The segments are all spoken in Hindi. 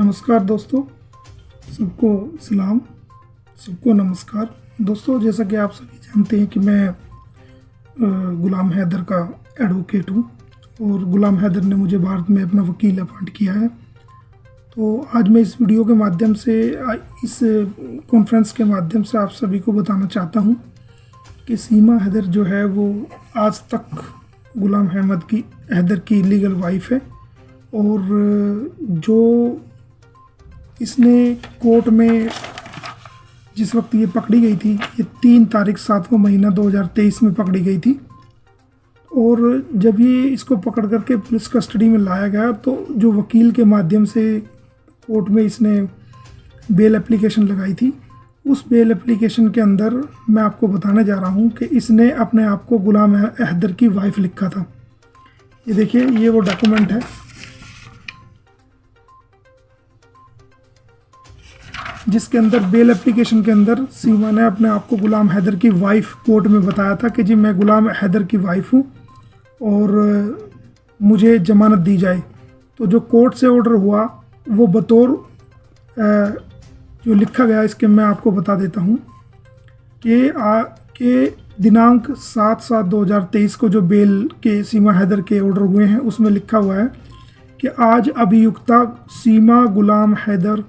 नमस्कार दोस्तों, सबको सलाम, सबको नमस्कार। दोस्तों, जैसा कि आप सभी जानते हैं कि मैं गुलाम हैदर का एडवोकेट हूँ और गुलाम हैदर ने मुझे भारत में अपना वकील अपॉइंट किया है। तो आज मैं इस वीडियो के माध्यम से, इस कॉन्फ्रेंस के माध्यम से आप सभी को बताना चाहता हूँ कि सीमा हैदर जो है वो आज तक गुलाम हैदर की लीगल वाइफ है और जो इसने कोर्ट में जिस वक्त ये पकड़ी गई थी, ये 3 तारीख 7वां महीना 2023 में पकड़ी गई थी। और जब ये इसको पकड़ करके पुलिस कस्टडी में लाया गया तो जो वकील के माध्यम से कोर्ट में इसने बेल एप्लीकेशन लगाई थी, उस बेल एप्लीकेशन के अंदर मैं आपको बताने जा रहा हूँ कि इसने अपने आप को गुलाम हैदर की वाइफ लिखा था। ये देखिए, ये वो डॉक्यूमेंट है जिसके अंदर बेल एप्लीकेशन के अंदर सीमा ने अपने आप को गुलाम हैदर की वाइफ कोर्ट में बताया था कि जी मैं गुलाम हैदर की वाइफ हूँ और मुझे जमानत दी जाए। तो जो कोर्ट से ऑर्डर हुआ वो बतौर जो लिखा गया, इसके मैं आपको बता देता हूँ कि दिनांक 7/7/2023 को जो बेल के सीमा हैदर के ऑर्डर हुए हैं उसमें लिखा हुआ है कि आज अभियुक्ता सीमा गुलाम हैदर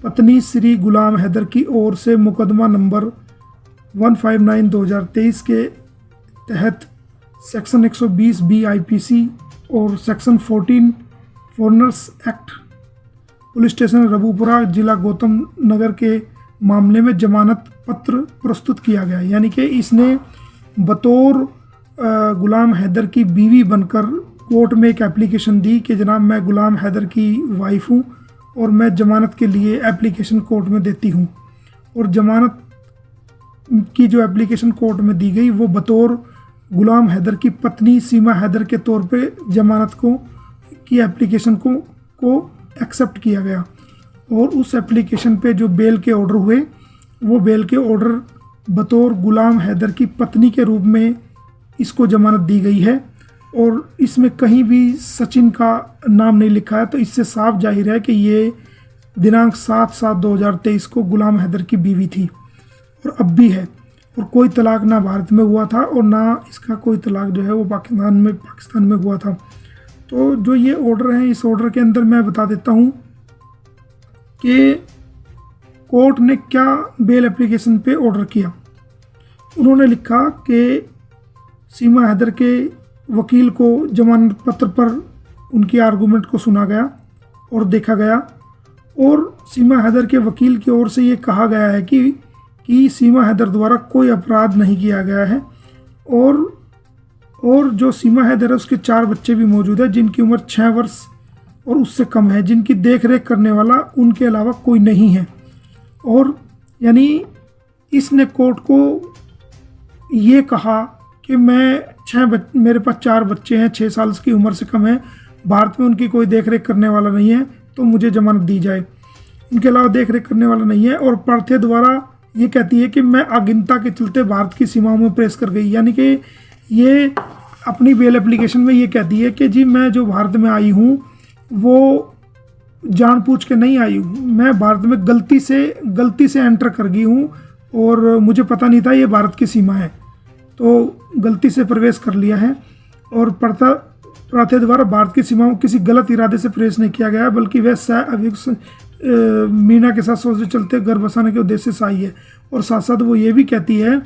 पत्नी श्री गुलाम हैदर की ओर से मुकदमा नंबर 159/2023 के तहत सेक्शन 120 BIPC और section 14 foreigners act police station Rabupura जिला गौतम नगर के मामले में जमानत पत्र प्रस्तुत किया गया। यानी कि इसने बतौर गुलाम हैदर की बीवी बनकर कोर्ट में एक एप्लीकेशन दी कि जनाब मैं गुलाम हैदर की वाइफ हूँ और मैं ज़मानत के लिए एप्लीकेशन कोर्ट में देती हूँ। और ज़मानत की जो एप्लीकेशन कोर्ट में दी गई वो बतौर गुलाम हैदर की पत्नी सीमा हैदर के तौर पे ज़मानत की एप्लीकेशन को एक्सेप्ट किया गया। और उस एप्लीकेशन पे जो बेल के ऑर्डर हुए, वो बेल के ऑर्डर बतौर गुलाम हैदर की पत्नी के रूप में इसको ज़मानत दी गई है और इसमें कहीं भी सचिन का नाम नहीं लिखा है। तो इससे साफ जाहिर है कि ये दिनांक 7/7/2023 को गुलाम हैदर की बीवी थी और अब भी है। और कोई तलाक ना भारत में हुआ था और ना इसका कोई तलाक जो है वो पाकिस्तान में हुआ था। तो जो ये ऑर्डर हैं, इस ऑर्डर के अंदर मैं बता देता हूँ कि कोर्ट ने क्या बेल एप्लीकेशन पे ऑर्डर किया। उन्होंने लिखा कि सीमा हैदर के वकील को जमानत पत्र पर उनकी आर्गूमेंट को सुना गया और देखा गया और सीमा हैदर के वकील की ओर से ये कहा गया है कि सीमा हैदर द्वारा कोई अपराध नहीं किया गया है और जो सीमा हैदर है उसके 4 बच्चे भी मौजूद है जिनकी उम्र 6 वर्ष और उससे कम है, जिनकी देख रेख करने वाला उनके अलावा कोई नहीं है। और यानी इसने कोर्ट को ये कहा कि मेरे पास 4 बच्चे हैं, 6 साल की उम्र से कम है, भारत में उनकी कोई देख रेख करने वाला नहीं है, तो मुझे जमानत दी जाए। इनके अलावा देख रेख करने वाला नहीं है। और पार्थे द्वारा ये कहती है कि मैं अगिनता के चलते भारत की सीमाओं में प्रवेश कर गई। यानी कि ये अपनी बेल एप्लीकेशन में ये कहती है कि जी मैं जो भारत में आई हूँ वो जानबूझ के नहीं आई हूँ, मैं भारत में गलती से एंटर कर गई हूँ और मुझे पता नहीं था ये भारत की सीमा है, तो गलती से प्रवेश कर लिया है। और पार्थे द्वारा भारत की सीमाओं किसी गलत इरादे से प्रवेश नहीं किया गया, बल्कि वह अभियुक्त मीना के साथ सोच चलते घर बसाने के उद्देश्य से आई है। और साथ साथ वो ये भी कहती है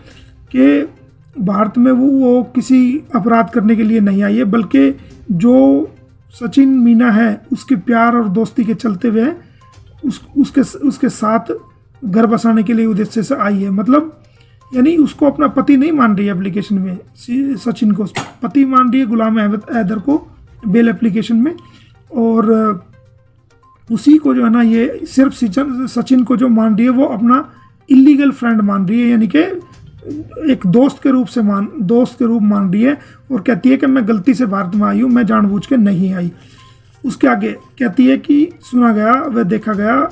कि भारत में वो किसी अपराध करने के लिए नहीं आई है, बल्कि जो सचिन मीना है उसके प्यार और दोस्ती के चलते हुए उसके साथ घर बसाने के लिए उद्देश्य से आई है। मतलब यानी उसको अपना पति नहीं मान रही है एप्लीकेशन में, सचिन को पति मान रही है गुलाम हैदर को बेल एप्लीकेशन में। और उसी को जो है ना, ये सिर्फ सचिन को जो मान रही है वो अपना इलीगल फ्रेंड मान रही है, यानी कि एक दोस्त के रूप मान रही है। और कहती है कि मैं गलती से भारत में आई हूँ, मैं जानबूझ के नहीं आई। उसके आगे कहती है कि सुना गया व देखा गया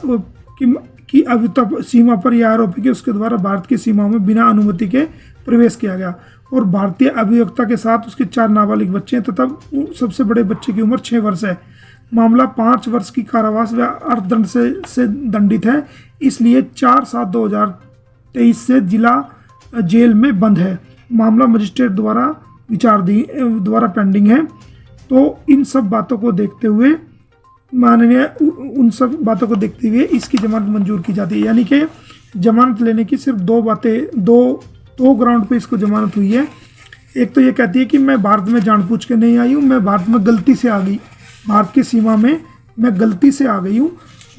कि अभियुक्त सीमा पर यह आरोप है कि उसके द्वारा भारत की सीमाओं में बिना अनुमति के प्रवेश किया गया और भारतीय अभियुक्ता के साथ उसके 4 नाबालिग बच्चे हैं तथा सबसे बड़े बच्चे की उम्र 6 वर्ष है। मामला 5 वर्ष की कारावास व अर्थदंड से दंडित है, इसलिए 4/7/2023 से जिला जेल में बंद है। मामला मजिस्ट्रेट द्वारा पेंडिंग है। तो इन सब बातों को देखते हुए इसकी जमानत मंजूर की जाती है। यानी कि जमानत लेने की सिर्फ दो ग्राउंड पे इसको जमानत हुई है। एक तो ये कहती है कि मैं भारत में जानबूझ के नहीं आई हूँ, मैं भारत में गलती से आ गई, भारत की सीमा में मैं गलती से आ गई हूँ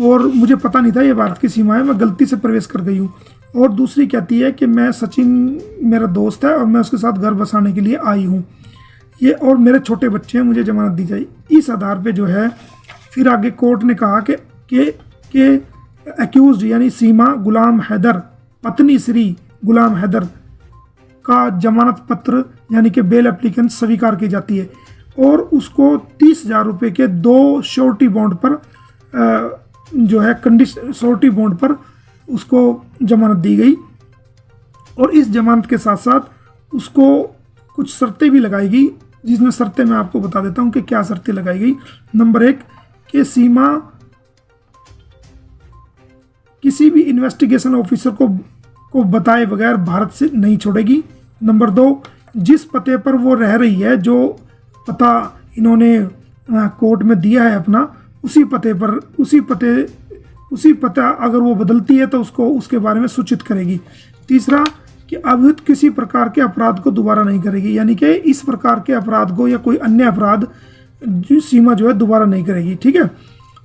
और मुझे पता नहीं था ये भारत की सीमा है, मैं गलती से प्रवेश कर गई हूँ। और दूसरी कहती है कि मैं सचिन मेरा दोस्त है और मैं उसके साथ घर बसाने के लिए आई हूँ, ये और मेरे छोटे बच्चे हैं, मुझे जमानत दी जाए। इस आधार पे जो है फिर आगे कोर्ट ने कहा कि एक्यूज्ड यानी सीमा गुलाम हैदर पत्नी श्री गुलाम हैदर का जमानत पत्र यानी कि बेल एप्लीकेशन स्वीकार की जाती है और उसको 30,000 रुपये के 2 श्योरिटी बॉन्ड पर जो है श्योरिटी बॉन्ड पर उसको जमानत दी गई। और इस जमानत के साथ साथ उसको कुछ शर्तें भी लगाई गई, जिसमें शर्तें मैं आपको बता देता हूं कि क्या शर्तें लगाई गई। नंबर 1 कि सीमा किसी भी इन्वेस्टिगेशन ऑफिसर को बताए बगैर भारत से नहीं छोड़ेगी। नंबर 2 जिस पते पर वो रह रही है, जो पता इन्होंने कोर्ट में दिया है अपना, उसी पता अगर वो बदलती है तो उसको उसके बारे में सूचित करेगी। तीसरा कि अभियुक्त किसी प्रकार के अपराध को दोबारा नहीं करेगी, यानी कि इस प्रकार के अपराध को या कोई अन्य अपराध सीमा जो है दोबारा नहीं करेगी, ठीक है।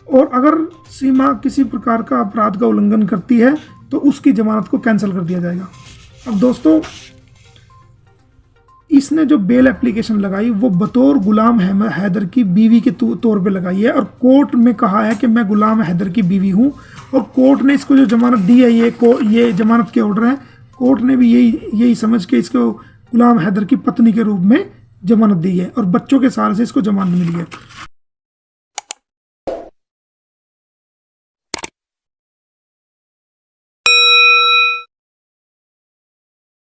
और अगर सीमा किसी प्रकार का अपराध का उल्लंघन करती है तो उसकी जमानत को कैंसिल कर दिया जाएगा। अब दोस्तों, इसने जो बेल एप्लीकेशन लगाई वो बतौर गुलाम हैदर की बीवी के तौर पे लगाई है और कोर्ट में कहा है कि मैं गुलाम हैदर की बीवी हूं और कोर्ट ने इसको जो जमानत दी है ये जमानत के ऑर्डर है, कोर्ट ने भी यही समझ के इसको गुलाम हैदर की पत्नी के रूप में जमानत दी है और बच्चों के सहारे से इसको जमानत मिली है।